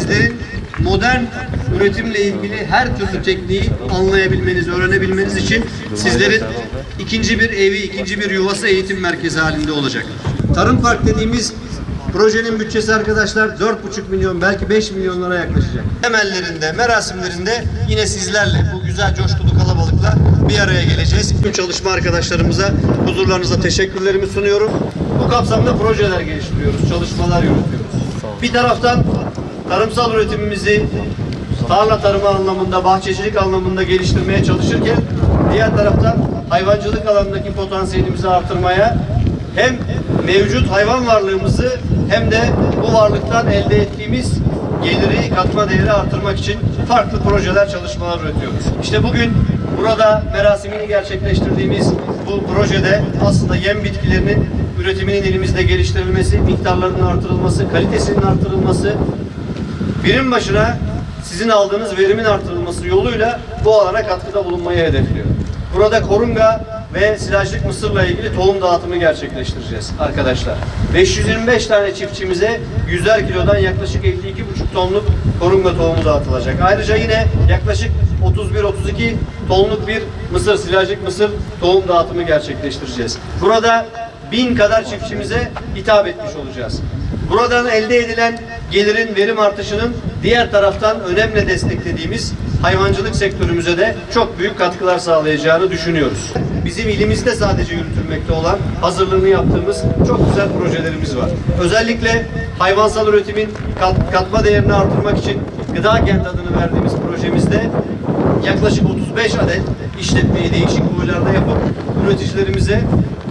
sizlerin modern üretimle ilgili her türlü tekniği anlayabilmeniz, öğrenebilmeniz için sizlerin ikinci bir evi, ikinci bir yuvası eğitim merkezi halinde olacak. Tarım Park dediğimiz projenin bütçesi arkadaşlar 4,5 milyon, belki 5 milyonlara yaklaşacak. Temellerinde, merasimlerinde yine sizlerle, bu güzel coşkulu kalabalıkla bir araya geleceğiz. Tüm çalışma arkadaşlarımıza huzurlarınızda teşekkürlerimi sunuyorum. Bu kapsamda projeler geliştiriyoruz, çalışmalar yürütüyoruz. Bir taraftan tarımsal üretimimizi tarla tarımı anlamında, bahçecilik anlamında geliştirmeye çalışırken diğer taraftan hayvancılık alanındaki potansiyelimizi artırmaya, hem mevcut hayvan varlığımızı hem de bu varlıktan elde ettiğimiz geliri, katma değeri artırmak için farklı projeler, çalışmalar üretiyoruz. İşte bugün burada merasimini gerçekleştirdiğimiz bu projede aslında yem bitkilerinin üretiminin elimizde geliştirilmesi, miktarlarının artırılması, kalitesinin artırılması, birim başına sizin aldığınız verimin artırılması yoluyla bu alana katkıda bulunmayı hedefliyor. Burada korunga ve silajlık mısırla ilgili tohum dağıtımı gerçekleştireceğiz arkadaşlar. 525 tane çiftçimize 100'er kilodan yaklaşık 52,5 tonluk korunga tohumu dağıtılacak. Ayrıca yine yaklaşık 31-32 tonluk bir mısır, silajlık mısır tohum dağıtımı gerçekleştireceğiz. Burada 1000 kadar çiftçimize hitap etmiş olacağız. Buradan elde edilen gelirin, verim artışının diğer taraftan önemli desteklediğimiz hayvancılık sektörümüze de çok büyük katkılar sağlayacağını düşünüyoruz. Bizim ilimizde sadece yürütülmekte olan, hazırlığını yaptığımız çok güzel projelerimiz var. Özellikle hayvansal üretimin katma değerini artırmak için Gıda Kent adını verdiğimiz projemizde yaklaşık 35 adet işletmeyi değişik boylarda yapıp üreticilerimize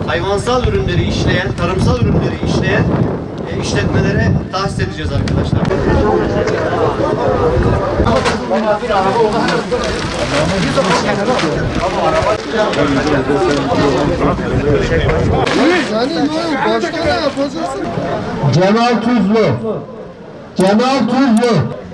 hayvansal ürünleri işleyen, tarımsal ürünleri işleyen işletmelere tahsis edeceğiz arkadaşlar. Cemal Tuzlu.